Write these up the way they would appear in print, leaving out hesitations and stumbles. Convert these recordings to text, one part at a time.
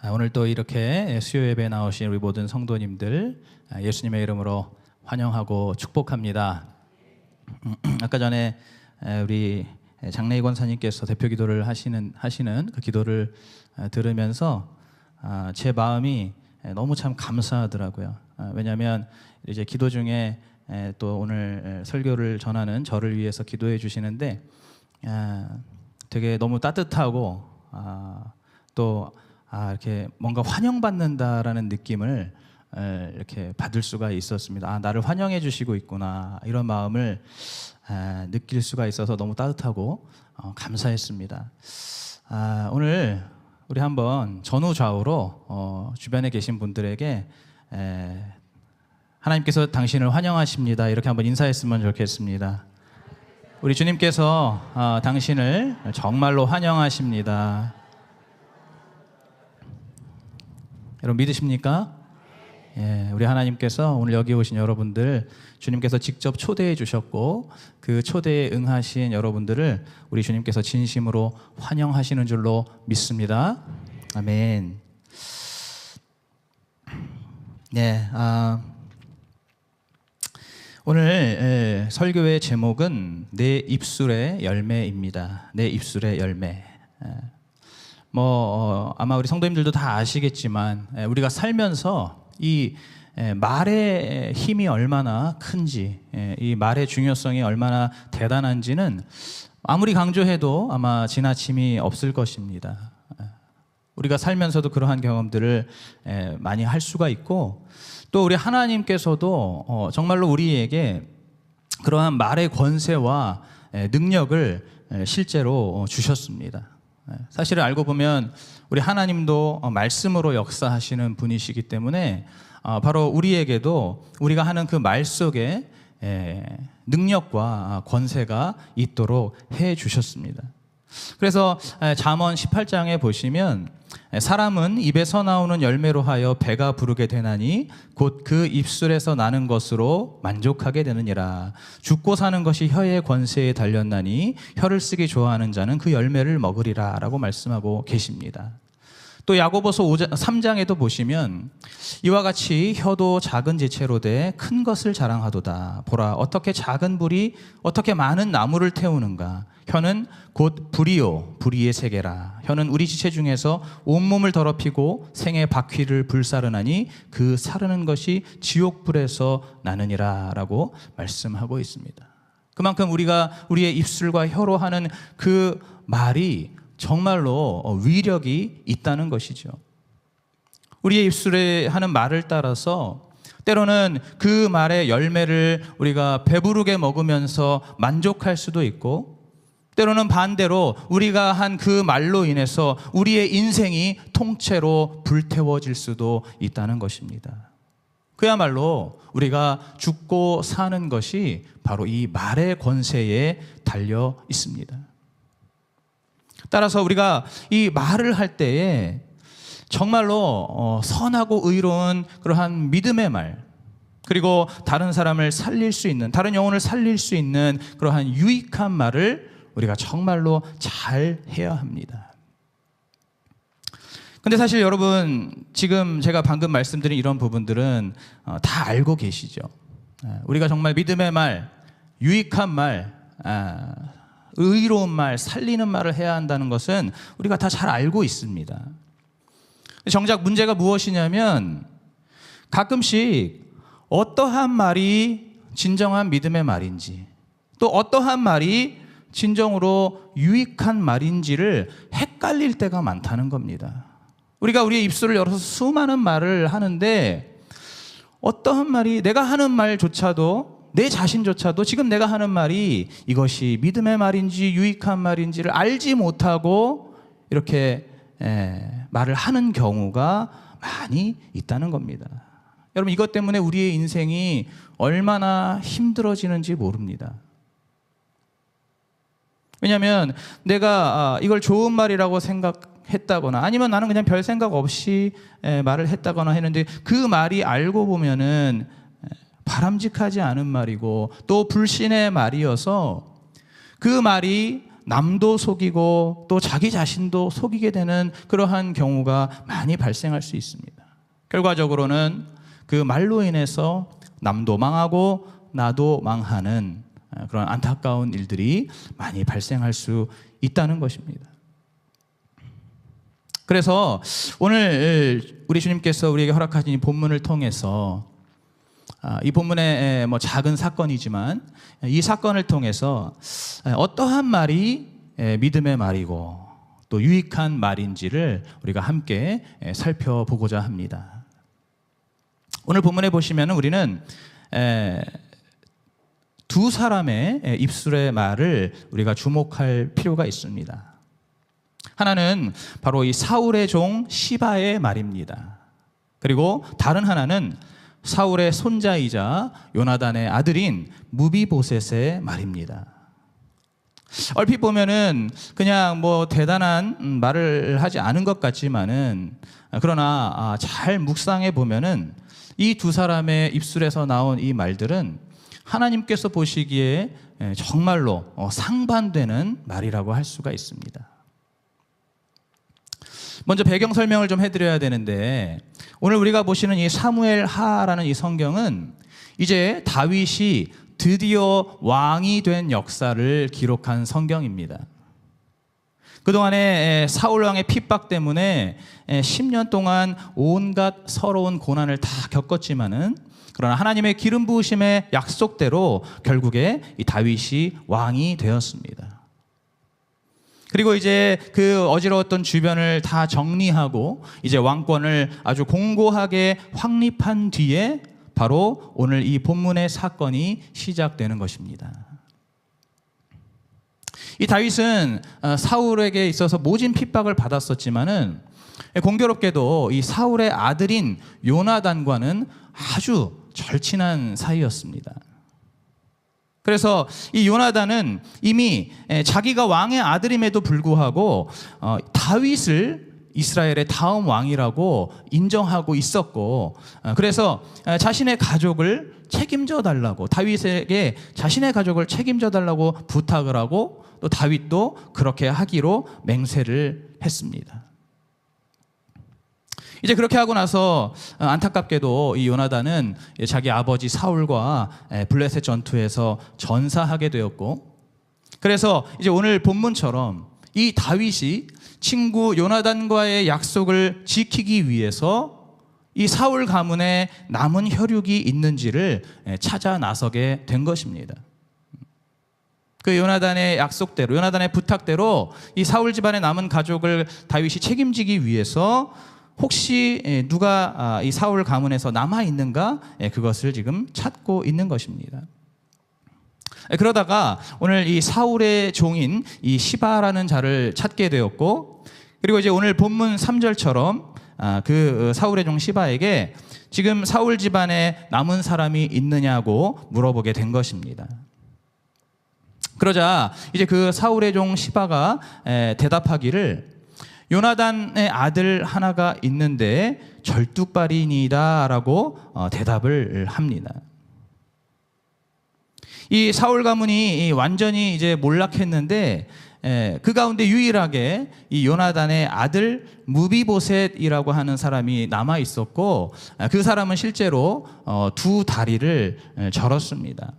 오늘 또 이렇게 수요 예배에 나오신 우리 모든 성도님들 예수님의 이름으로 환영하고 축복합니다. 아까 전에 우리 장래희 권사님께서 대표 기도를 하시는 그 기도를 들으면서 제 마음이 너무 참 감사하더라고요. 왜냐하면 이제 기도 중에 또 오늘 설교를 전하는 저를 위해서 기도해 주시는데 되게 너무 따뜻하고 또 이렇게 뭔가 환영받는다라는 느낌을 이렇게 받을 수가 있었습니다. 나를 환영해 주시고 있구나, 이런 마음을 느낄 수가 있어서 너무 따뜻하고 감사했습니다. 오늘 우리 한번 전후좌우로 주변에 계신 분들에게 하나님께서 당신을 환영하십니다, 이렇게 한번 인사했으면 좋겠습니다. 우리 주님께서 당신을 정말로 환영하십니다. 여러분 믿으십니까? 예, 우리 하나님께서 오늘 여기 오신 여러분들 주님께서 직접 초대해 주셨고 그 초대에 응하신 여러분들을 우리 주님께서 진심으로 환영하시는 줄로 믿습니다. 아멘. 네, 오늘 설교의 제목은 내 입술의 열매입니다. 내 입술의 열매. 아마 우리 성도님들도 다 아시겠지만 우리가 살면서 이 말의 힘이 얼마나 큰지, 이 말의 중요성이 얼마나 대단한지는 아무리 강조해도 아마 지나침이 없을 것입니다. 우리가 살면서도 그러한 경험들을 많이 할 수가 있고 또 우리 하나님께서도 정말로 우리에게 그러한 말의 권세와 능력을 실제로 주셨습니다. 사실을 알고 보면 우리 하나님도 말씀으로 역사하시는 분이시기 때문에 바로 우리에게도 우리가 하는 그 말 속에 능력과 권세가 있도록 해 주셨습니다. 그래서 잠언 18장에 보시면 사람은 입에서 나오는 열매로 하여 배가 부르게 되나니 곧 그 입술에서 나는 것으로 만족하게 되느니라. 죽고 사는 것이 혀의 권세에 달렸나니 혀를 쓰기 좋아하는 자는 그 열매를 먹으리라 라고 말씀하고 계십니다. 또 야고보서 3장에도 보시면 이와 같이 혀도 작은 지체로 돼 큰 것을 자랑하도다. 보라, 어떻게 작은 불이 어떻게 많은 나무를 태우는가. 혀는 곧 불이요 불의의 세계라. 혀는 우리 지체 중에서 온몸을 더럽히고 생의 바퀴를 불사르나니 그 사르는 것이 지옥불에서 나느니라 라고 말씀하고 있습니다. 그만큼 우리가 우리의 입술과 혀로 하는 그 말이 정말로 위력이 있다는 것이죠. 우리의 입술에 하는 말을 따라서 때로는 그 말의 열매를 우리가 배부르게 먹으면서 만족할 수도 있고 때로는 반대로 우리가 한 그 말로 인해서 우리의 인생이 통째로 불태워질 수도 있다는 것입니다. 그야말로 우리가 죽고 사는 것이 바로 이 말의 권세에 달려 있습니다. 따라서 우리가 이 말을 할 때에 정말로 선하고 의로운 그러한 믿음의 말, 그리고 다른 사람을 살릴 수 있는, 다른 영혼을 살릴 수 있는 그러한 유익한 말을 우리가 정말로 잘 해야 합니다. 근데 사실 여러분, 지금 제가 방금 말씀드린 이런 부분들은 다 알고 계시죠. 우리가 정말 믿음의 말, 유익한 말, 의로운 말, 살리는 말을 해야 한다는 것은 우리가 다 잘 알고 있습니다. 정작 문제가 무엇이냐면 가끔씩 어떠한 말이 진정한 믿음의 말인지 또 어떠한 말이 진정으로 유익한 말인지를 헷갈릴 때가 많다는 겁니다. 우리가 우리의 입술을 열어서 수많은 말을 하는데 어떠한 말이, 내가 하는 말조차도, 내 자신조차도 지금 내가 하는 말이 이것이 믿음의 말인지 유익한 말인지를 알지 못하고 이렇게 말을 하는 경우가 많이 있다는 겁니다. 여러분, 이것 때문에 우리의 인생이 얼마나 힘들어지는지 모릅니다. 왜냐하면 내가 이걸 좋은 말이라고 생각했다거나 아니면 나는 그냥 별 생각 없이 말을 했다거나 했는데 그 말이 알고 보면은 바람직하지 않은 말이고 또 불신의 말이어서 그 말이 남도 속이고 또 자기 자신도 속이게 되는 그러한 경우가 많이 발생할 수 있습니다. 결과적으로는 그 말로 인해서 남도 망하고 나도 망하는 그런 안타까운 일들이 많이 발생할 수 있다는 것입니다. 그래서 오늘 우리 주님께서 우리에게 허락하신 이 본문을 통해서 이 본문의 작은 사건이지만 이 사건을 통해서 어떠한 말이 믿음의 말이고 또 유익한 말인지를 우리가 함께 살펴보고자 합니다. 오늘 본문에 보시면 우리는 두 사람의 입술의 말을 우리가 주목할 필요가 있습니다. 하나는 바로 이 사울의 종 시바의 말입니다. 그리고 다른 하나는 사울의 손자이자 요나단의 아들인 무비보셋의 말입니다. 얼핏 보면은 그냥 대단한 말을 하지 않은 것 같지만은 그러나 잘 묵상해 보면은 이 두 사람의 입술에서 나온 이 말들은 하나님께서 보시기에 정말로 상반되는 말이라고 할 수가 있습니다. 먼저 배경 설명을 좀 해드려야 되는데 오늘 우리가 보시는 이 사무엘하라는 이 성경은 이제 다윗이 드디어 왕이 된 역사를 기록한 성경입니다. 그동안에 사울 왕의 핍박 때문에 10년 동안 온갖 서러운 고난을 다 겪었지만은 그러나 하나님의 기름 부으심의 약속대로 결국에 이 다윗이 왕이 되었습니다. 그리고 이제 그 어지러웠던 주변을 다 정리하고 이제 왕권을 아주 공고하게 확립한 뒤에 바로 오늘 이 본문의 사건이 시작되는 것입니다. 이 다윗은 사울에게 있어서 모진 핍박을 받았었지만은 공교롭게도 이 사울의 아들인 요나단과는 아주 절친한 사이였습니다. 그래서 이 요나단은 이미 자기가 왕의 아들임에도 불구하고 다윗을 이스라엘의 다음 왕이라고 인정하고 있었고 그래서 자신의 가족을 책임져 달라고 다윗에게 자신의 가족을 책임져 달라고 부탁을 하고 또 다윗도 그렇게 하기로 맹세를 했습니다. 이제 그렇게 하고 나서 안타깝게도 이 요나단은 자기 아버지 사울과 블레셋 전투에서 전사하게 되었고 그래서 이제 오늘 본문처럼 이 다윗이 친구 요나단과의 약속을 지키기 위해서 이 사울 가문에 남은 혈육이 있는지를 찾아 나서게 된 것입니다. 그 요나단의 약속대로 요나단의 부탁대로 이 사울 집안의 남은 가족을 다윗이 책임지기 위해서 혹시 누가 이 사울 가문에서 남아 있는가 그것을 지금 찾고 있는 것입니다. 그러다가 오늘 이 사울의 종인 이 시바라는 자를 찾게 되었고 그리고 이제 오늘 본문 3절처럼 그 사울의 종 시바에게 지금 사울 집안에 남은 사람이 있느냐고 물어보게 된 것입니다. 그러자 이제 그 사울의 종 시바가 대답하기를 요나단의 아들 하나가 있는데 절뚝발이니이다라고 대답을 합니다. 이 사울 가문이 완전히 이제 몰락했는데 그 가운데 유일하게 이 요나단의 아들 무비보셋이라고 하는 사람이 남아 있었고 그 사람은 실제로 두 다리를 절었습니다.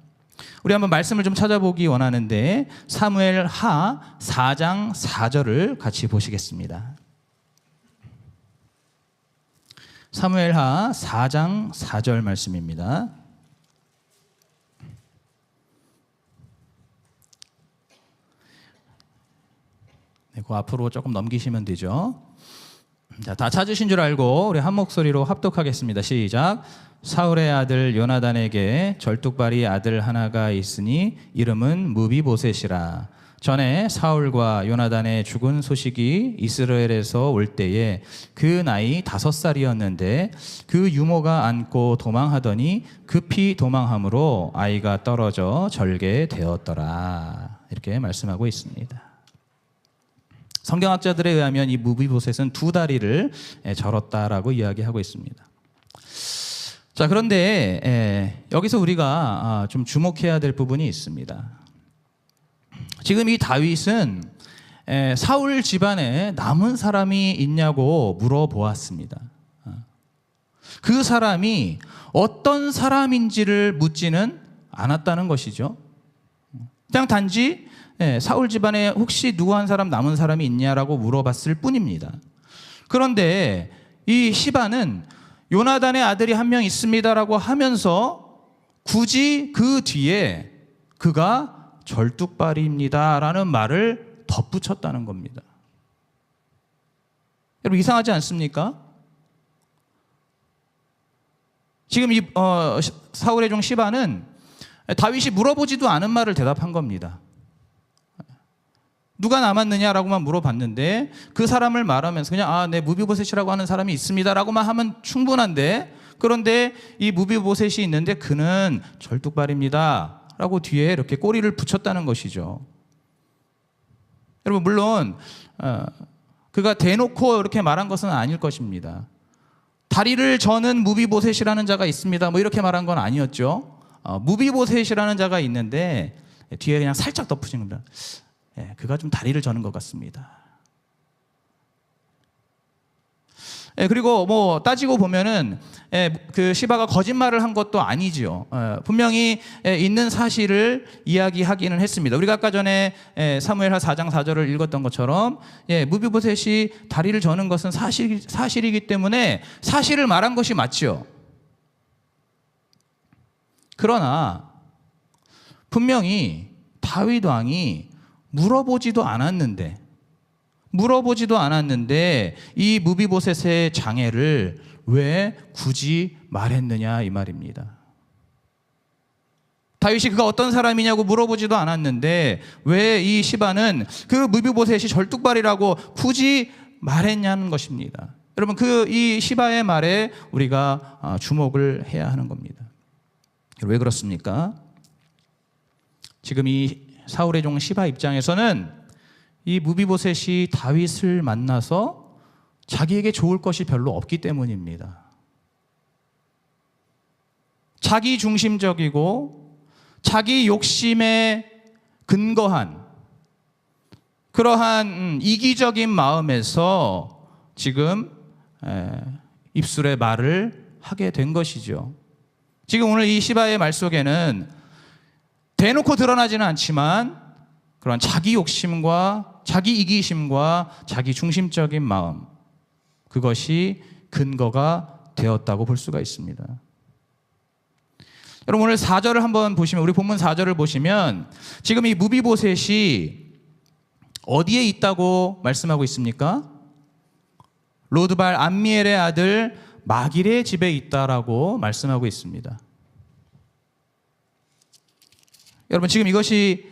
우리 한번 말씀을 좀 찾아보기 원하는데 사무엘하 4장 4절을 같이 보시겠습니다. 사무엘하 4장 4절 말씀입니다. 네, 그 앞으로 조금 넘기시면 되죠. 자, 다 찾으신 줄 알고 우리 한 목소리로 합독하겠습니다. 시작. 사울의 아들 요나단에게 절뚝발이 아들 하나가 있으니 이름은 무비보셋이라. 전에 사울과 요나단의 죽은 소식이 이스라엘에서 올 때에 그 나이 5살이었는데 그 유모가 안고 도망하더니 급히 도망함으로 아이가 떨어져 절개되었더라. 이렇게 말씀하고 있습니다. 성경학자들에 의하면 이 무비보셋은 두 다리를 절었다라고 이야기하고 있습니다. 자, 그런데 여기서 우리가 좀 주목해야 될 부분이 있습니다. 지금 이 다윗은 사울 집안에 남은 사람이 있냐고 물어보았습니다. 그 사람이 어떤 사람인지를 묻지는 않았다는 것이죠. 그냥 단지 사울 집안에 혹시 누구 한 사람 남은 사람이 있냐라고 물어봤을 뿐입니다. 그런데 이 시바는 요나단의 아들이 한 명 있습니다라고 하면서 굳이 그 뒤에 그가 절뚝발이입니다라는 말을 덧붙였다는 겁니다. 여러분 이상하지 않습니까? 지금 이 사울의 종 시바는 다윗이 물어보지도 않은 말을 대답한 겁니다. 누가 남았느냐라고만 물어봤는데 그 사람을 말하면서 그냥 네, 무비보셋이라고 하는 사람이 있습니다라고만 하면 충분한데, 그런데 이 무비보셋이 있는데 그는 절뚝발입니다 라고 뒤에 이렇게 꼬리를 붙였다는 것이죠. 여러분 물론 그가 대놓고 이렇게 말한 것은 아닐 것입니다. 다리를 저는 무비보셋이라는 자가 있습니다 뭐 이렇게 말한 건 아니었죠. 무비보셋이라는 자가 있는데 뒤에 그냥 살짝 덧붙인 겁니다. 그가 좀 다리를 저는 것 같습니다. 그리고 뭐 따지고 보면은 그 시바가 거짓말을 한 것도 아니지요. 분명히 있는 사실을 이야기하기는 했습니다. 우리가 아까 전에 사무엘하 4장 4절을 읽었던 것처럼 무비보셋이 다리를 저는 것은 사실이기 때문에 사실을 말한 것이 맞지요. 그러나 분명히 다윗 왕이 물어보지도 않았는데 이 무비보셋의 장애를 왜 굳이 말했느냐 이 말입니다. 다윗이 그가 어떤 사람이냐고 물어보지도 않았는데 왜 이 시바는 그 무비보셋이 절뚝발이라고 굳이 말했냐는 것입니다. 여러분 이 시바의 말에 우리가 주목을 해야 하는 겁니다. 왜 그렇습니까? 지금 이 사울의 종 시바 입장에서는 이 무비보셋이 다윗을 만나서 자기에게 좋을 것이 별로 없기 때문입니다. 자기 중심적이고 자기 욕심에 근거한 그러한 이기적인 마음에서 지금 입술의 말을 하게 된 것이죠. 지금 오늘 이 시바의 말 속에는 대놓고 드러나지는 않지만 그런 자기 욕심과 자기 이기심과 자기 중심적인 마음, 그것이 근거가 되었다고 볼 수가 있습니다. 여러분 오늘 4절을 한번 보시면, 우리 본문 4절을 보시면 지금 이 무비보셋이 어디에 있다고 말씀하고 있습니까? 로드발 암미엘의 아들 마길의 집에 있다라고 말씀하고 있습니다. 여러분 지금 이것이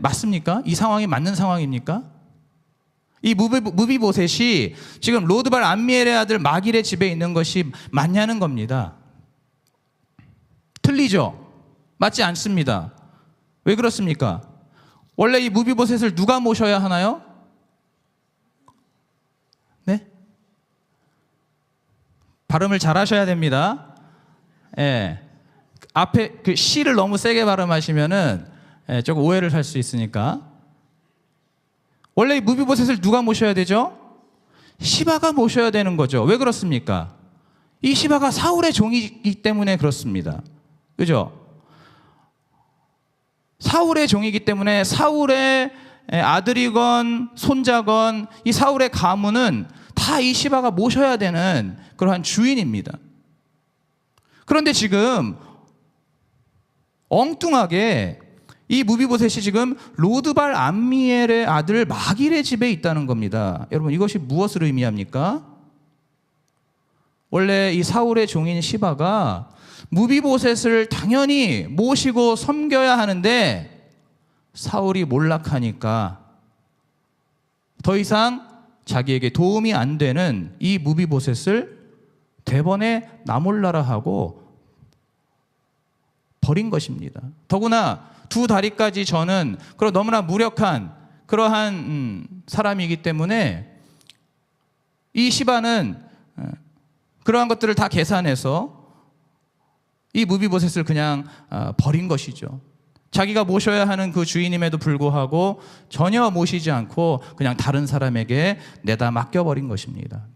맞습니까? 이 상황이 맞는 상황입니까? 이 무비보셋이 지금 로드발 암미엘의 아들 마길의 집에 있는 것이 맞냐는 겁니다. 틀리죠? 맞지 않습니다. 왜 그렇습니까? 원래 이 무비보셋을 누가 모셔야 하나요? 네? 발음을 잘 하셔야 됩니다. 앞에 그 C를 너무 세게 발음하시면은 조금 오해를 살 수 있으니까. 원래 이 무비보셋을 누가 모셔야 되죠? 시바가 모셔야 되는 거죠. 왜 그렇습니까? 이 시바가 사울의 종이기 때문에 그렇습니다. 그죠? 사울의 종이기 때문에 사울의 아들이건 손자건 이 사울의 가문은 다 이 시바가 모셔야 되는 그러한 주인입니다. 그런데 지금 엉뚱하게 이 무비보셋이 지금 로드발 암미엘의 아들 마길의 집에 있다는 겁니다. 여러분 이것이 무엇을 의미합니까? 원래 이 사울의 종인 시바가 무비보셋을 당연히 모시고 섬겨야 하는데 사울이 몰락하니까 더 이상 자기에게 도움이 안 되는 이 무비보셋을 대번에 나몰라라 하고 버린 것입니다. 더구나 두 다리까지 저는 그런 너무나 무력한 그러한 사람이기 때문에 이 시바는 그러한 것들을 다 계산해서 이 무비보셋을 그냥 버린 것이죠. 자기가 모셔야 하는 그 주인임에도 불구하고 전혀 모시지 않고 그냥 다른 사람에게 내다 맡겨버린 것입니다.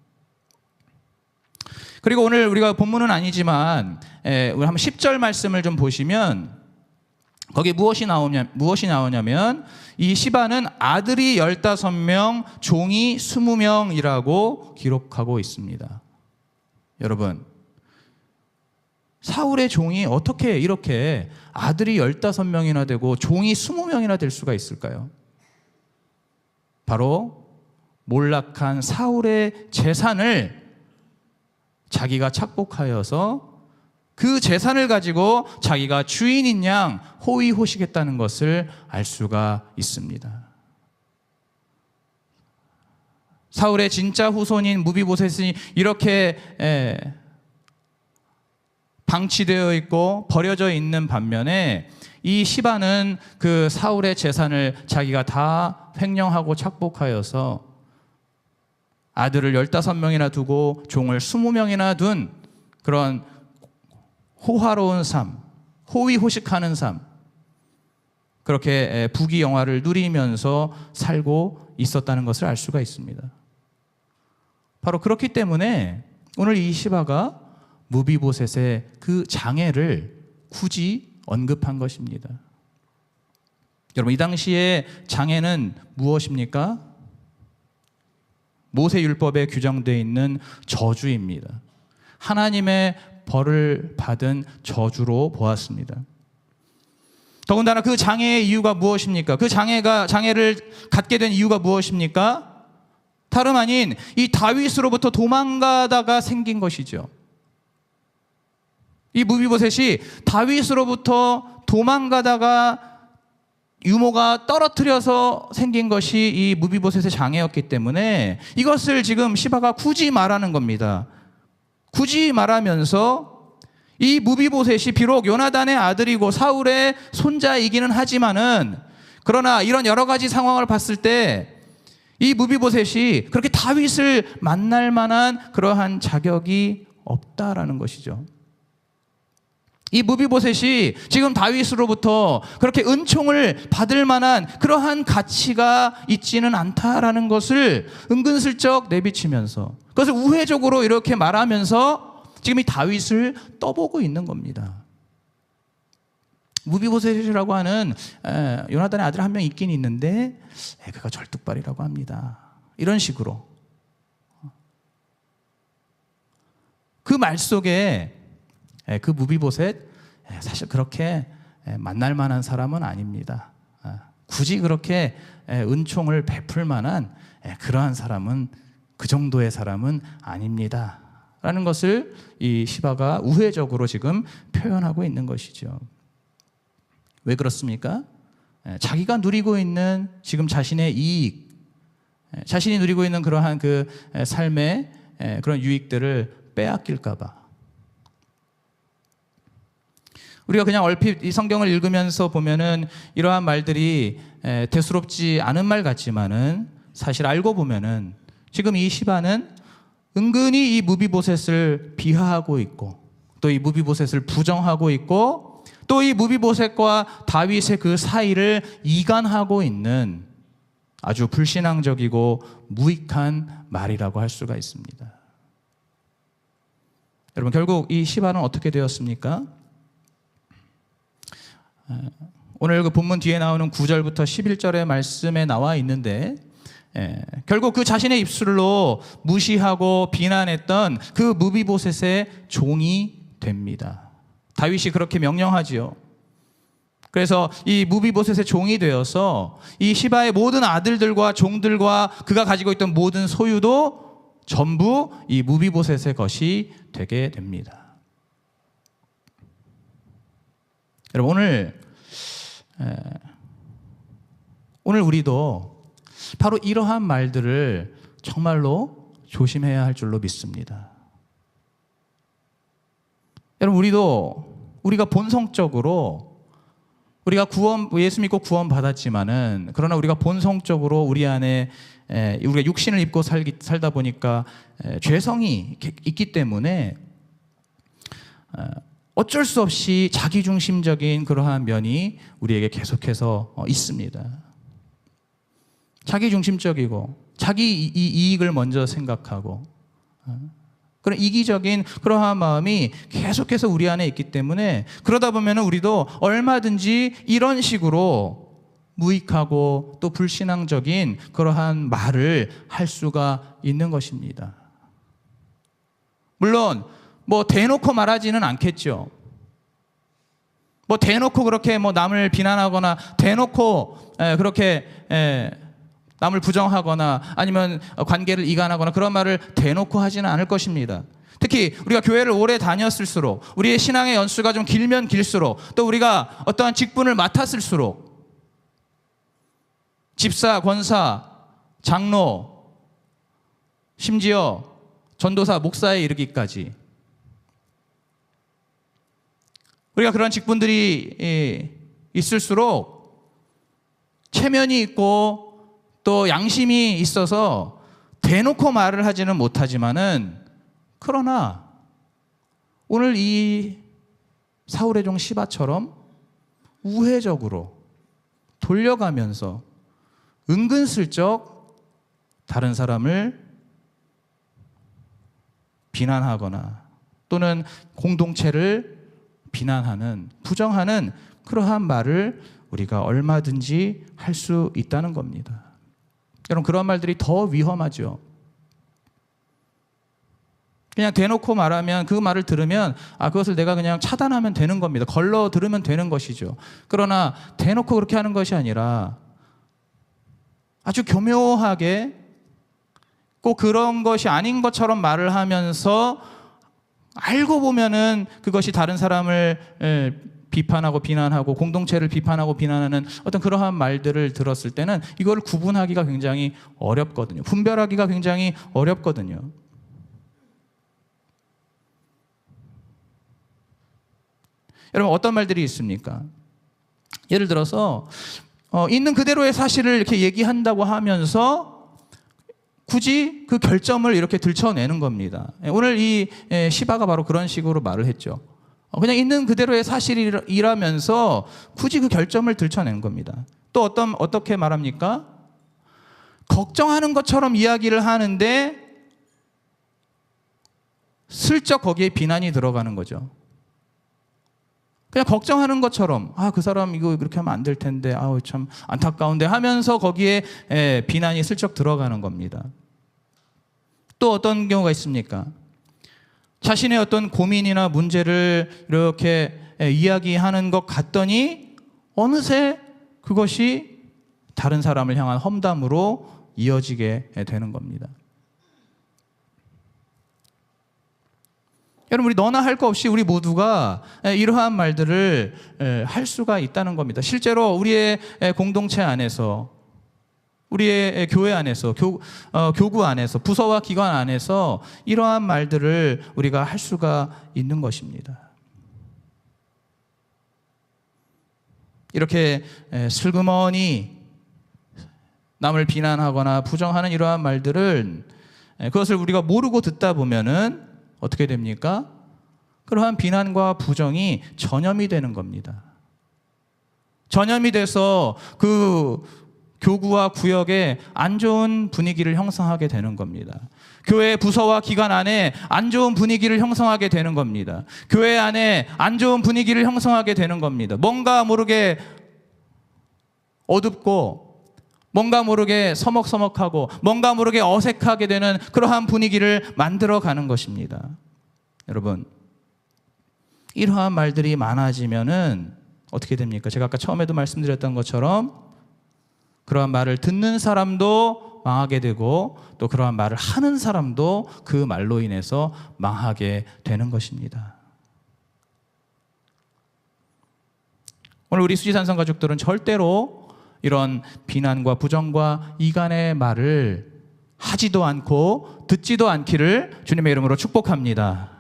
그리고 오늘 우리가 본문은 아니지만 우리 한번 10절 말씀을 좀 보시면 거기 무엇이 나오냐면 이 시바는 아들이 15명, 종이 20명이라고 기록하고 있습니다. 여러분, 사울의 종이 어떻게 이렇게 아들이 15명이나 되고 종이 20명이나 될 수가 있을까요? 바로 몰락한 사울의 재산을 자기가 착복하여서 그 재산을 가지고 자기가 주인인 양 호의호식했다는 것을 알 수가 있습니다. 사울의 진짜 후손인 무비보셋이 이렇게 방치되어 있고 버려져 있는 반면에 이 시바는 그 사울의 재산을 자기가 다 횡령하고 착복하여서 아들을 15명이나 두고 종을 20명이나 둔 그런 호화로운 삶, 호의호식하는 삶, 그렇게 부귀영화를 누리면서 살고 있었다는 것을 알 수가 있습니다. 바로 그렇기 때문에 오늘 이 시바가 무비보셋의 그 장애를 굳이 언급한 것입니다. 여러분, 이 당시에 장애는 무엇입니까? 모세율법에 규정되어 있는 저주입니다. 하나님의 벌을 받은 저주로 보았습니다. 더군다나 그 장애의 이유가 무엇입니까? 그 장애를 갖게 된 이유가 무엇입니까? 다름 아닌 이 다윗으로부터 도망가다가 생긴 것이죠. 이 무비보셋이 다윗으로부터 도망가다가 유모가 떨어뜨려서 생긴 것이 이 무비보셋의 장애였기 때문에 이것을 지금 시바가 굳이 말하는 겁니다. 굳이 말하면서 이 무비보셋이 비록 요나단의 아들이고 사울의 손자이기는 하지만은 그러나 이런 여러 가지 상황을 봤을 때 이 무비보셋이 그렇게 다윗을 만날 만한 그러한 자격이 없다라는 것이죠. 이 무비보셋이 지금 다윗으로부터 그렇게 은총을 받을 만한 그러한 가치가 있지는 않다라는 것을 은근슬쩍 내비치면서 그것을 우회적으로 이렇게 말하면서 지금 이 다윗을 떠보고 있는 겁니다. 무비보셋이라고 하는 요나단의 아들 한 명 있긴 있는데 그가 절뚝발이라고 합니다. 이런 식으로 그 말 속에 그 무비보셋 사실 그렇게 만날 만한 사람은 아닙니다. 굳이 그렇게 은총을 베풀 만한 그러한 사람은 그 정도의 사람은 아닙니다. 라는 것을 이 시바가 우회적으로 지금 표현하고 있는 것이죠. 왜 그렇습니까? 자기가 누리고 있는 지금 자신의 이익, 자신이 누리고 있는 그러한 그 삶의 그런 유익들을 빼앗길까 봐. 우리가 그냥 얼핏 이 성경을 읽으면서 보면은 이러한 말들이 대수롭지 않은 말 같지만은 사실 알고 보면은 지금 이 시바는 은근히 이 무비보셋을 비하하고 있고 또 이 무비보셋을 부정하고 있고 또 이 무비보셋과 다윗의 그 사이를 이간하고 있는 아주 불신앙적이고 무익한 말이라고 할 수가 있습니다. 여러분, 결국 이 시바는 어떻게 되었습니까? 오늘 그 본문 뒤에 나오는 9절부터 11절의 말씀에 나와 있는데 결국 그 자신의 입술로 무시하고 비난했던 그 무비보셋의 종이 됩니다. 다윗이 그렇게 명령하지요. 그래서 이 무비보셋의 종이 되어서 이 시바의 모든 아들들과 종들과 그가 가지고 있던 모든 소유도 전부 이 무비보셋의 것이 되게 됩니다. 여러분, 오늘 우리도 바로 이러한 말들을 정말로 조심해야 할 줄로 믿습니다. 여러분, 우리가 본성적으로 우리가 예수 믿고 구원 받았지만은 그러나 우리가 본성적으로 우리 안에 우리가 육신을 입고 살다 보니까 죄성이 있기 때문에 어쩔 수 없이 자기중심적인 그러한 면이 우리에게 계속해서 있습니다. 자기중심적이고 자기 이익을 먼저 생각하고 그런 이기적인 그러한 마음이 계속해서 우리 안에 있기 때문에 그러다 보면 우리도 얼마든지 이런 식으로 무익하고 또 불신앙적인 그러한 말을 할 수가 있는 것입니다. 물론 뭐 대놓고 말하지는 않겠죠. 뭐 대놓고 그렇게 뭐 남을 비난하거나 대놓고 그렇게 남을 부정하거나 아니면 관계를 이간하거나 그런 말을 대놓고 하지는 않을 것입니다. 특히 우리가 교회를 오래 다녔을수록 우리의 신앙의 연수가 좀 길면 길수록 또 우리가 어떠한 직분을 맡았을수록 집사, 권사, 장로, 심지어 전도사, 목사에 이르기까지 우리가 그런 직분들이 있을수록 체면이 있고 또 양심이 있어서 대놓고 말을 하지는 못하지만은 그러나 오늘 이 사울의 종 시바처럼 우회적으로 돌려가면서 은근슬쩍 다른 사람을 비난하거나 또는 공동체를 비난하는, 부정하는 그러한 말을 우리가 얼마든지 할 수 있다는 겁니다. 여러분, 그런 말들이 더 위험하죠. 그냥 대놓고 말하면 그 말을 들으면 그것을 내가 그냥 차단하면 되는 겁니다. 걸러 들으면 되는 것이죠. 그러나 대놓고 그렇게 하는 것이 아니라 아주 교묘하게 꼭 그런 것이 아닌 것처럼 말을 하면서 알고 보면은 그것이 다른 사람을 비판하고 비난하고 공동체를 비판하고 비난하는 어떤 그러한 말들을 들었을 때는 이걸 구분하기가 굉장히 어렵거든요. 분별하기가 굉장히 어렵거든요. 여러분, 어떤 말들이 있습니까? 예를 들어서 있는 그대로의 사실을 이렇게 얘기한다고 하면서 굳이 그 결점을 이렇게 들춰내는 겁니다. 오늘 이 시바가 바로 그런 식으로 말을 했죠. 그냥 있는 그대로의 사실이라면서 굳이 그 결점을 들춰낸 겁니다. 또 어떻게 말합니까? 걱정하는 것처럼 이야기를 하는데 슬쩍 거기에 비난이 들어가는 거죠. 그냥 걱정하는 것처럼 그 사람 이거 그렇게 하면 안 될 텐데 참 안타까운데 하면서 거기에 비난이 슬쩍 들어가는 겁니다. 또 어떤 경우가 있습니까? 자신의 어떤 고민이나 문제를 이렇게 이야기하는 것 같더니 어느새 그것이 다른 사람을 향한 험담으로 이어지게 되는 겁니다. 여러분, 우리 너나 할 거 없이 우리 모두가 이러한 말들을 할 수가 있다는 겁니다. 실제로 우리의 공동체 안에서, 우리의 교회 안에서, 교구 안에서, 부서와 기관 안에서 이러한 말들을 우리가 할 수가 있는 것입니다. 이렇게 슬그머니 남을 비난하거나 부정하는 이러한 말들은 그것을 우리가 모르고 듣다 보면은 어떻게 됩니까? 그러한 비난과 부정이 전염이 되는 겁니다. 전염이 돼서 그 교구와 구역에 안 좋은 분위기를 형성하게 되는 겁니다. 교회 부서와 기관 안에 안 좋은 분위기를 형성하게 되는 겁니다. 교회 안에 안 좋은 분위기를 형성하게 되는 겁니다. 뭔가 모르게 어둡고 뭔가 모르게 서먹서먹하고 뭔가 모르게 어색하게 되는 그러한 분위기를 만들어가는 것입니다. 여러분, 이러한 말들이 많아지면은 어떻게 됩니까? 제가 아까 처음에도 말씀드렸던 것처럼 그러한 말을 듣는 사람도 망하게 되고 또 그러한 말을 하는 사람도 그 말로 인해서 망하게 되는 것입니다. 오늘 우리 수지산성 가족들은 절대로 이런 비난과 부정과 이간의 말을 하지도 않고 듣지도 않기를 주님의 이름으로 축복합니다.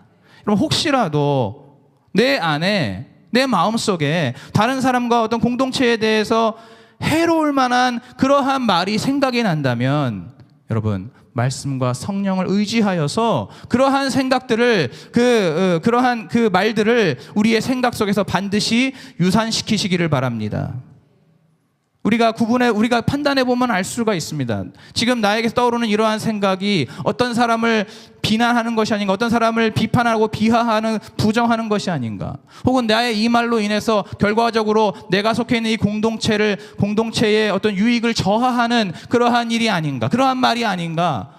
여러분, 혹시라도 내 안에, 내 마음속에 다른 사람과 어떤 공동체에 대해서 해로울 만한 그러한 말이 생각이 난다면 여러분, 말씀과 성령을 의지하여서 그러한 생각들을 그러한 그 말들을 우리의 생각 속에서 반드시 유산시키시기를 바랍니다. 우리가 판단해 보면 알 수가 있습니다. 지금 나에게 떠오르는 이러한 생각이 어떤 사람을 비난하는 것이 아닌가, 어떤 사람을 비판하고 비하하는, 부정하는 것이 아닌가, 혹은 나의 이 말로 인해서 결과적으로 내가 속해 있는 이 공동체의 어떤 유익을 저하하는 그러한 일이 아닌가, 그러한 말이 아닌가.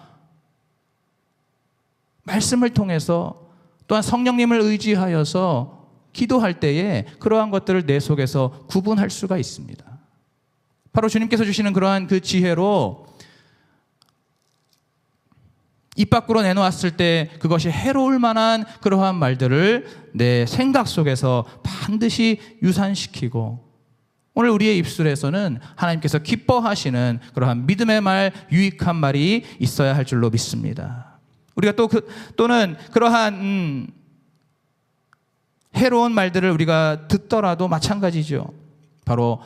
말씀을 통해서 또한 성령님을 의지하여서 기도할 때에 그러한 것들을 내 속에서 구분할 수가 있습니다. 바로 주님께서 주시는 그러한 그 지혜로 입 밖으로 내놓았을 때 그것이 해로울 만한 그러한 말들을 내 생각 속에서 반드시 유산시키고, 오늘 우리의 입술에서는 하나님께서 기뻐하시는 그러한 믿음의 말, 유익한 말이 있어야 할 줄로 믿습니다. 우리가 또는 그러한 해로운 말들을 우리가 듣더라도 마찬가지죠. 바로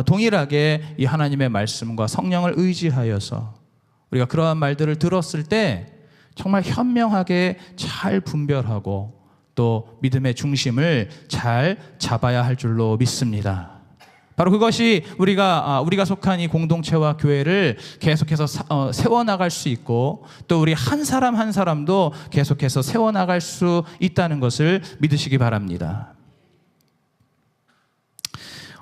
동일하게 이 하나님의 말씀과 성령을 의지하여서 우리가 그러한 말들을 들었을 때 정말 현명하게 잘 분별하고 또 믿음의 중심을 잘 잡아야 할 줄로 믿습니다. 바로 그것이 우리가 속한 이 공동체와 교회를 계속해서 세워나갈 수 있고, 또 우리 한 사람 한 사람도 계속해서 세워나갈 수 있다는 것을 믿으시기 바랍니다.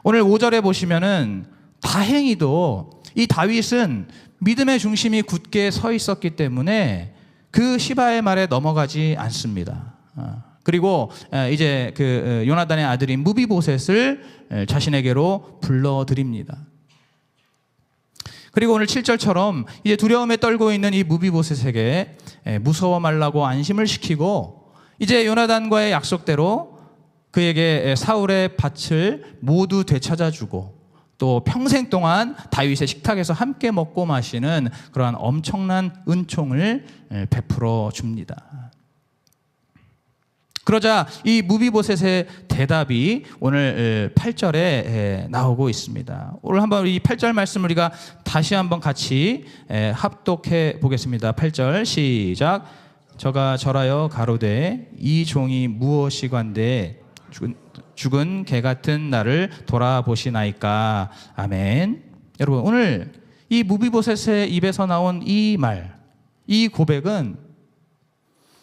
오늘 5절에 보시면은 다행히도 이 다윗은 믿음의 중심이 굳게 서 있었기 때문에 그 시바의 말에 넘어가지 않습니다. 그리고 이제 그 요나단의 아들인 무비보셋을 자신에게로 불러드립니다. 그리고 오늘 7절처럼 이제 두려움에 떨고 있는 이 무비보셋에게 무서워 말라고 안심을 시키고, 이제 요나단과의 약속대로 그에게 사울의 밭을 모두 되찾아주고 또 평생 동안 다윗의 식탁에서 함께 먹고 마시는 그러한 엄청난 은총을 베풀어 줍니다. 그러자 이 무비보셋의 대답이 오늘 8절에 나오고 있습니다. 오늘 한번 이 8절 말씀을 우리가 다시 한번 같이 합독해 보겠습니다. 8절 시작. 저가 절하여 가로되 이 종이 무엇이관데 죽은 개 같은 나를 돌아보시나이까. 아멘. 여러분, 오늘 이 무비보셋의 입에서 나온 이 말, 이 고백은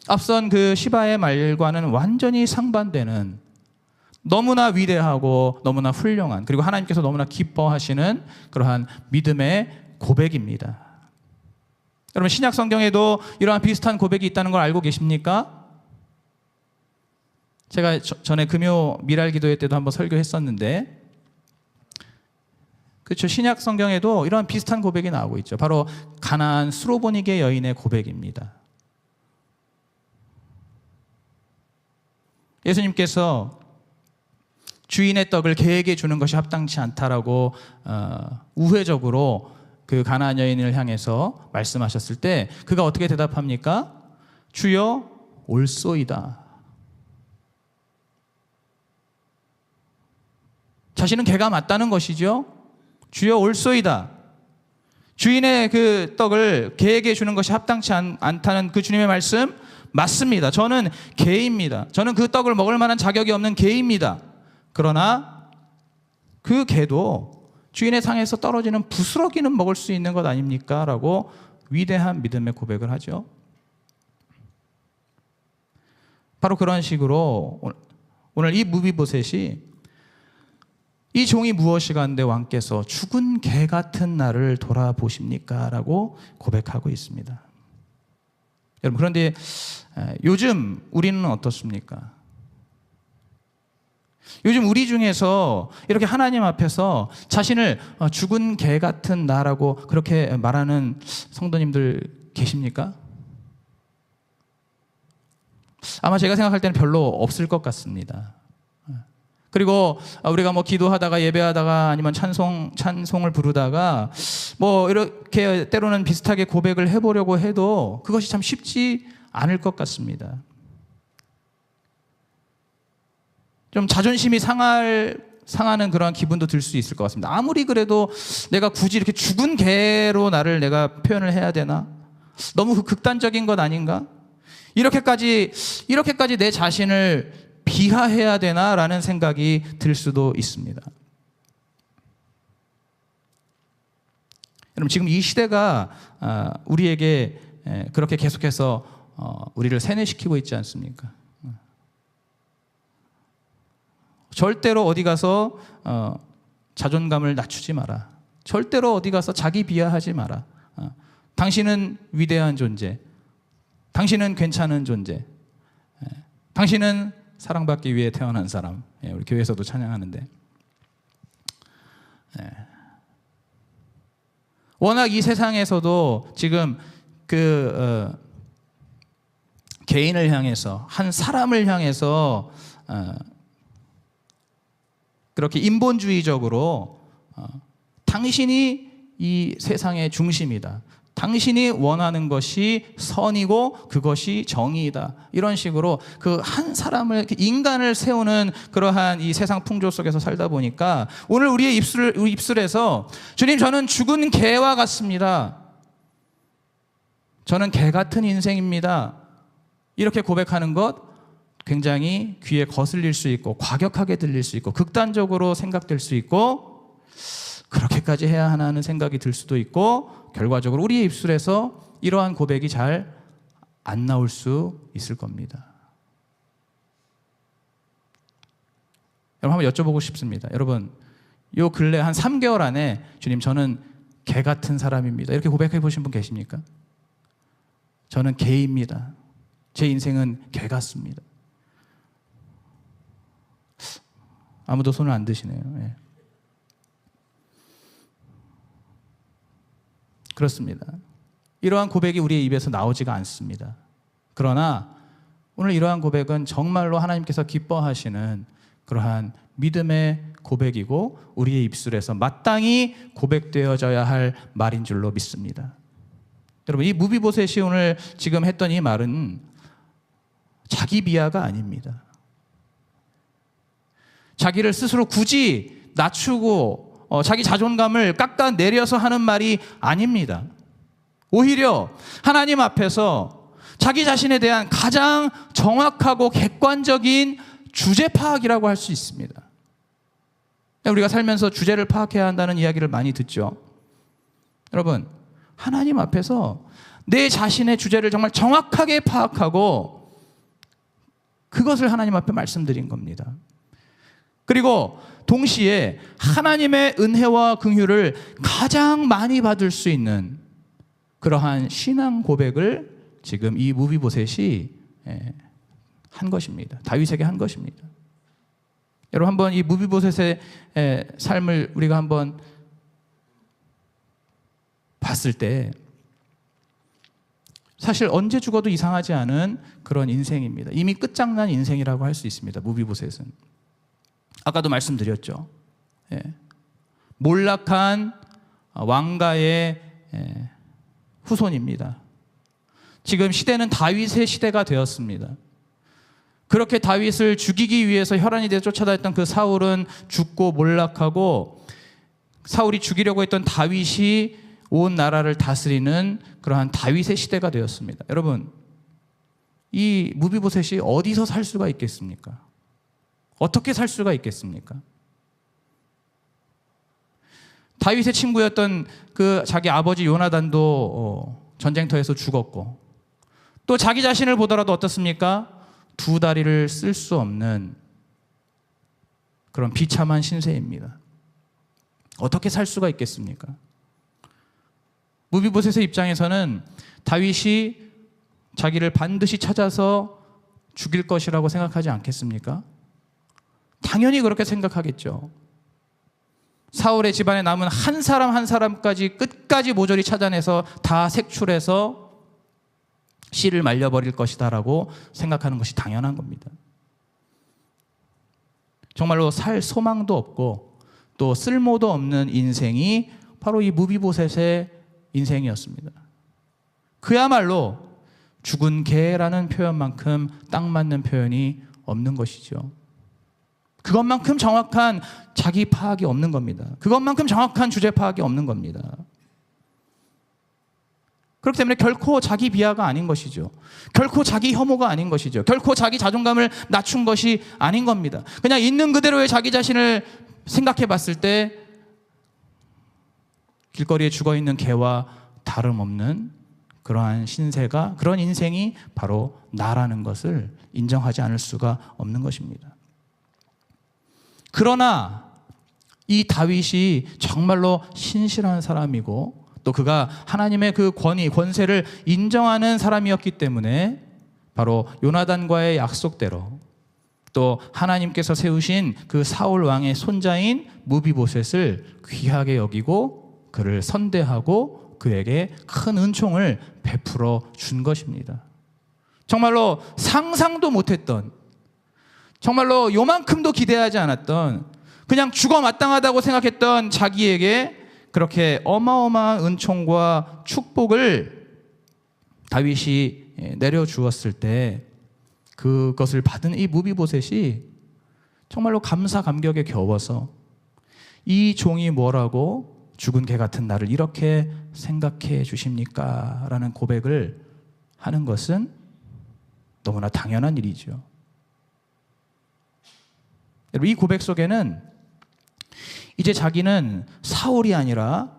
앞선 그 시바의 말과는 완전히 상반되는 너무나 위대하고 너무나 훌륭한, 그리고 하나님께서 너무나 기뻐하시는 그러한 믿음의 고백입니다. 여러분, 신약 성경에도 이러한 비슷한 고백이 있다는 걸 알고 계십니까? 제가 전에 금요 미랄 기도회 때도 한번 설교했었는데, 그렇죠, 신약 성경에도 이러한 비슷한 고백이 나오고 있죠. 바로 가나안 수로보니게 여인의 고백입니다. 예수님께서 주인의 떡을 개에게 주는 것이 합당치 않다라고 우회적으로 그 가나안 여인을 향해서 말씀하셨을 때 그가 어떻게 대답합니까? 주여 올소이다. 자신은 개가 맞다는 것이죠. 주여 올소이다. 주인의 그 떡을 개에게 주는 것이 합당치 않다는 그 주님의 말씀 맞습니다. 저는 개입니다. 저는 그 떡을 먹을 만한 자격이 없는 개입니다. 그러나 그 개도 주인의 상에서 떨어지는 부스러기는 먹을 수 있는 것 아닙니까? 라고 위대한 믿음의 고백을 하죠. 바로 그런 식으로 오늘 이 무비보셋이 이 종이 무엇이간데 왕께서 죽은 개 같은 나를 돌아보십니까? 라고 고백하고 있습니다. 여러분, 그런데 요즘 우리는 어떻습니까? 요즘 우리 중에서 이렇게 하나님 앞에서 자신을 죽은 개 같은 나라고 그렇게 말하는 성도님들 계십니까? 아마 제가 생각할 때는 별로 없을 것 같습니다. 그리고 우리가 뭐 기도하다가 예배하다가 아니면 찬송을 부르다가 뭐 이렇게 때로는 비슷하게 고백을 해보려고 해도 그것이 참 쉽지 않을 것 같습니다. 좀 자존심이 상할 상하는 그런 기분도 들 수 있을 것 같습니다. 아무리 그래도 내가 굳이 이렇게 죽은 개로 나를 내가 표현을 해야 되나? 너무 극단적인 것 아닌가? 이렇게까지 내 자신을 비하해야 되나라는 생각이 들 수도 있습니다. 여러분, 지금 이 시대가 우리에게 그렇게 계속해서 우리를 세뇌시키고 있지 않습니까? 절대로 어디 가서 자존감을 낮추지 마라. 절대로 어디 가서 자기 비하하지 마라. 당신은 위대한 존재. 당신은 괜찮은 존재. 당신은 사랑받기 위해 태어난 사람. 우리 교회에서도 찬양하는데. 워낙 이 세상에서도 지금 개인을 향해서, 한 사람을 향해서 그렇게 인본주의적으로 당신이 이 세상의 중심이다. 당신이 원하는 것이 선이고 그것이 정의이다. 이런 식으로 그 한 사람을, 인간을 세우는 그러한 이 세상 풍조 속에서 살다 보니까 오늘 우리의 입술에서 주님, 저는 죽은 개와 같습니다. 저는 개 같은 인생입니다. 이렇게 고백하는 것 굉장히 귀에 거슬릴 수 있고 과격하게 들릴 수 있고 극단적으로 생각될 수 있고 그렇게까지 해야 하나 하는 생각이 들 수도 있고 결과적으로 우리의 입술에서 이러한 고백이 잘 안 나올 수 있을 겁니다. 여러분, 한번 여쭤보고 싶습니다. 여러분, 요 근래 한 3개월 안에 주님, 저는 개 같은 사람입니다. 이렇게 고백해 보신 분 계십니까? 저는 개입니다. 제 인생은 개 같습니다. 아무도 손을 안 드시네요. 예. 그렇습니다. 이러한 고백이 우리의 입에서 나오지가 않습니다. 그러나 오늘 이러한 고백은 정말로 하나님께서 기뻐하시는 그러한 믿음의 고백이고 우리의 입술에서 마땅히 고백되어져야 할 말인 줄로 믿습니다. 여러분, 이 무비보셋이 오늘 지금 했던 이 말은 자기 비하가 아닙니다. 자기를 스스로 굳이 낮추고 자기 자존감을 깎아내려서 하는 말이 아닙니다. 오히려 하나님 앞에서 자기 자신에 대한 가장 정확하고 객관적인 주제 파악이라고 할 수 있습니다. 우리가 살면서 주제를 파악해야 한다는 이야기를 많이 듣죠. 여러분, 하나님 앞에서 내 자신의 주제를 정말 정확하게 파악하고 그것을 하나님 앞에 말씀드린 겁니다. 그리고 동시에 하나님의 은혜와 긍휼을 가장 많이 받을 수 있는 그러한 신앙 고백을 지금 이 무비보셋이 한 것입니다. 다윗에게 한 것입니다. 여러분, 한번 이 무비보셋의 삶을 우리가 한번 봤을 때 사실 언제 죽어도 이상하지 않은 그런 인생입니다. 이미 끝장난 인생이라고 할 수 있습니다. 무비보셋은. 아까도 말씀드렸죠. 몰락한 왕가의 후손입니다. 지금 시대는 다윗의 시대가 되었습니다. 그렇게 다윗을 죽이기 위해서 혈안이 되어 쫓아다녔던 그 사울은 죽고 몰락하고 사울이 죽이려고 했던 다윗이 온 나라를 다스리는 그러한 다윗의 시대가 되었습니다. 여러분, 이 무비보셋이 어디서 살 수가 있겠습니까? 어떻게 살 수가 있겠습니까? 다윗의 친구였던 그 자기 아버지 요나단도 전쟁터에서 죽었고 또 자기 자신을 보더라도 어떻습니까? 두 다리를 쓸 수 없는 그런 비참한 신세입니다. 어떻게 살 수가 있겠습니까? 무비보셋의 입장에서는 다윗이 자기를 반드시 찾아서 죽일 것이라고 생각하지 않겠습니까? 당연히 그렇게 생각하겠죠. 사울의 집안에 남은 한 사람 한 사람까지 끝까지 모조리 찾아내서 다 색출해서 씨를 말려버릴 것이다라고 생각하는 것이 당연한 겁니다. 정말로 살 소망도 없고 또 쓸모도 없는 인생이 바로 이 무비보셋의 인생이었습니다. 그야말로 죽은 개라는 표현만큼 딱 맞는 표현이 없는 것이죠. 그것만큼 정확한 자기 파악이 없는 겁니다. 그것만큼 정확한 주제 파악이 없는 겁니다. 그렇기 때문에 결코 자기 비하가 아닌 것이죠. 결코 자기 혐오가 아닌 것이죠. 결코 자기 자존감을 낮춘 것이 아닌 겁니다. 그냥 있는 그대로의 자기 자신을 생각해 봤을 때 길거리에 죽어있는 개와 다름없는 그러한 신세가, 그런 인생이 바로 나라는 것을 인정하지 않을 수가 없는 것입니다. 그러나 이 다윗이 정말로 신실한 사람이고 또 그가 하나님의 그 권위, 권세를 인정하는 사람이었기 때문에 바로 요나단과의 약속대로 또 하나님께서 세우신 그 사울 왕의 손자인 무비보셋을 귀하게 여기고 그를 선대하고 그에게 큰 은총을 베풀어 준 것입니다. 정말로 상상도 못했던, 정말로 요만큼도 기대하지 않았던, 그냥 죽어 마땅하다고 생각했던 자기에게 그렇게 어마어마한 은총과 축복을 다윗이 내려주었을 때 그것을 받은 이 무비보셋이 정말로 감사 감격에 겨워서 이 종이 뭐라고 죽은 개 같은 나를 이렇게 생각해 주십니까? 라는 고백을 하는 것은 너무나 당연한 일이죠. 여러분, 이 고백 속에는 이제 자기는 사울이 아니라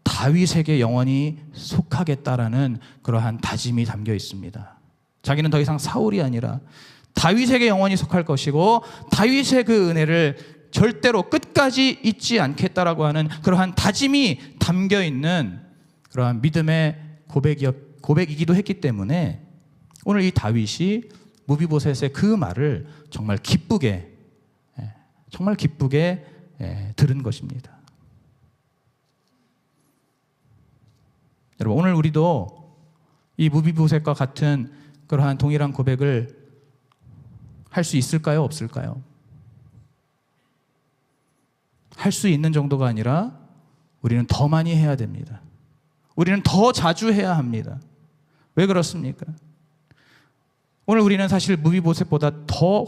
다윗에게 영원히 속하겠다라는 그러한 다짐이 담겨 있습니다. 자기는 더 이상 사울이 아니라 다윗에게 영원히 속할 것이고 다윗의 그 은혜를 절대로 끝까지 잊지 않겠다라고 하는 그러한 다짐이 담겨 있는 그러한 믿음의 고백이기도 했기 때문에 오늘 이 다윗이 무비보셋의 그 말을 정말 기쁘게 들은 것입니다. 여러분, 오늘 우리도 이 무비보셋과 같은 그러한 동일한 고백을 할 수 있을까요? 없을까요? 할 수 있는 정도가 아니라 우리는 더 많이 해야 됩니다. 우리는 더 자주 해야 합니다. 왜 그렇습니까? 오늘 우리는 사실 무비보셋보다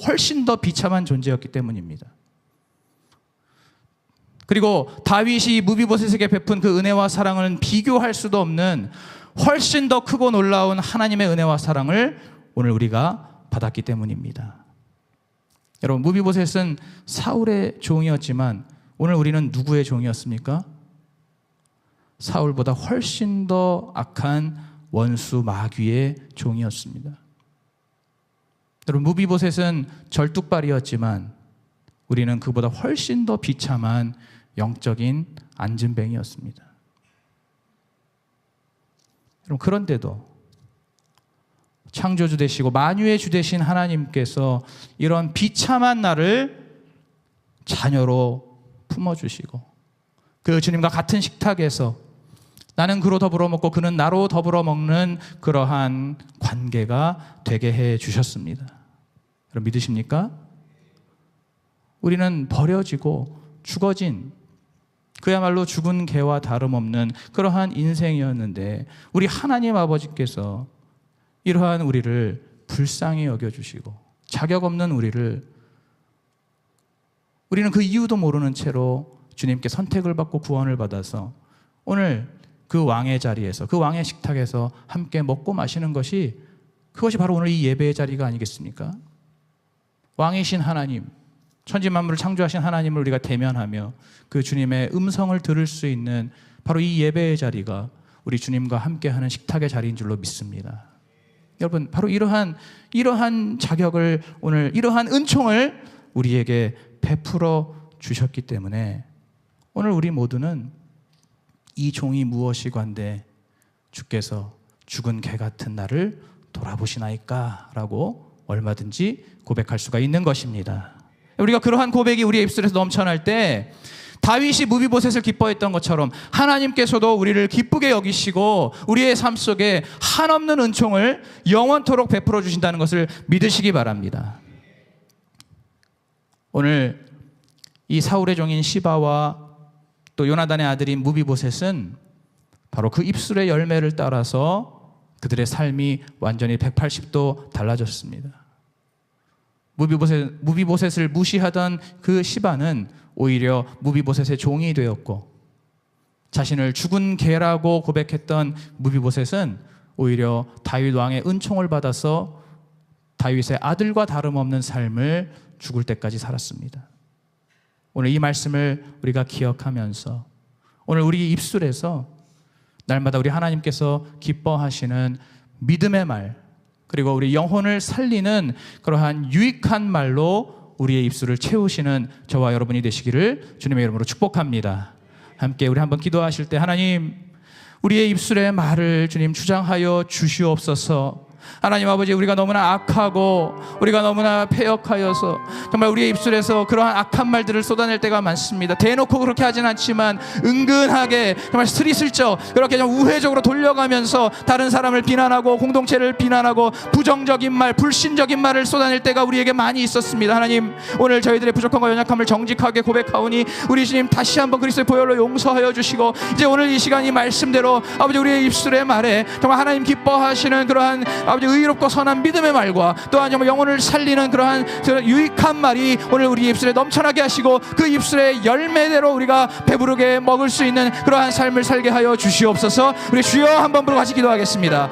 훨씬 더 비참한 존재였기 때문입니다. 그리고 다윗이 무비보셋에게 베푼 그 은혜와 사랑은 비교할 수도 없는 훨씬 더 크고 놀라운 하나님의 은혜와 사랑을 오늘 우리가 받았기 때문입니다. 여러분, 무비보셋은 사울의 종이었지만 오늘 우리는 누구의 종이었습니까? 사울보다 훨씬 더 악한 원수 마귀의 종이었습니다. 여러분, 무비보셋은 절뚝발이었지만 우리는 그보다 훨씬 더 비참한 영적인 안진뱅이였습니다. 여러분, 그런데도 창조주 되시고 만유의 주 되신 하나님께서 이런 비참한 나를 자녀로 품어주시고 그 주님과 같은 식탁에서 나는 그로 더불어 먹고 그는 나로 더불어 먹는 그러한 관계가 되게 해 주셨습니다. 여러분, 믿으십니까? 우리는 버려지고 죽어진 그야말로 죽은 개와 다름없는 그러한 인생이었는데 우리 하나님 아버지께서 이러한 우리를 불쌍히 여겨주시고 자격 없는 우리는 그 이유도 모르는 채로 주님께 선택을 받고 구원을 받아서 오늘 그 왕의 자리에서, 그 왕의 식탁에서 함께 먹고 마시는 것이, 그것이 바로 오늘 이 예배의 자리가 아니겠습니까? 왕이신 하나님, 천지만물을 창조하신 하나님을 우리가 대면하며 그 주님의 음성을 들을 수 있는 바로 이 예배의 자리가 우리 주님과 함께하는 식탁의 자리인 줄로 믿습니다. 여러분, 바로 이러한 자격을, 오늘 이러한 은총을 우리에게 베풀어 주셨기 때문에 오늘 우리 모두는 이 종이 무엇이관데 주께서 죽은 개 같은 나를 돌아보시나이까? 라고 얼마든지 고백할 수가 있는 것입니다. 우리가 그러한 고백이 우리의 입술에서 넘쳐날 때 다윗이 무비보셋을 기뻐했던 것처럼 하나님께서도 우리를 기쁘게 여기시고 우리의 삶 속에 한없는 은총을 영원토록 베풀어 주신다는 것을 믿으시기 바랍니다. 오늘 이 사울의 종인 시바와 또 요나단의 아들인 무비보셋은 바로 그 입술의 열매를 따라서 그들의 삶이 완전히 180도 달라졌습니다. 무비보셋을 무시하던 그 시바는 오히려 무비보셋의 종이 되었고, 자신을 죽은 개라고 고백했던 무비보셋은 오히려 다윗 왕의 은총을 받아서 다윗의 아들과 다름없는 삶을 죽을 때까지 살았습니다. 오늘 이 말씀을 우리가 기억하면서 오늘 우리 입술에서 날마다 우리 하나님께서 기뻐하시는 믿음의 말, 그리고 우리 영혼을 살리는 그러한 유익한 말로 우리의 입술을 채우시는 저와 여러분이 되시기를 주님의 이름으로 축복합니다. 함께 우리 한번 기도하실 때, 하나님, 우리의 입술의 말을 주님 주장하여 주시옵소서. 하나님 아버지, 우리가 너무나 악하고 우리가 너무나 패역하여서 정말 우리의 입술에서 그러한 악한 말들을 쏟아낼 때가 많습니다. 대놓고 그렇게 하진 않지만 은근하게 정말 스리슬쩍 그렇게 좀 우회적으로 돌려가면서 다른 사람을 비난하고 공동체를 비난하고 부정적인 말, 불신적인 말을 쏟아낼 때가 우리에게 많이 있었습니다. 하나님, 오늘 저희들의 부족함과 연약함을 정직하게 고백하오니 우리 주님 다시 한번 그리스도의 보혈로 용서하여 주시고, 이제 오늘 이 시간 이 말씀대로 아버지 우리의 입술의 말에 정말 하나님 기뻐하시는 그러한 아버지 의롭고 선한 믿음의 말과 또한 정말 영혼을 살리는 그러한 유익한 말이 오늘 우리 입술에 넘쳐나게 하시고, 그 입술의 열매대로 우리가 배부르게 먹을 수 있는 그러한 삶을 살게 하여 주시옵소서. 우리 주여 한번 부르고 같이 기도하겠습니다.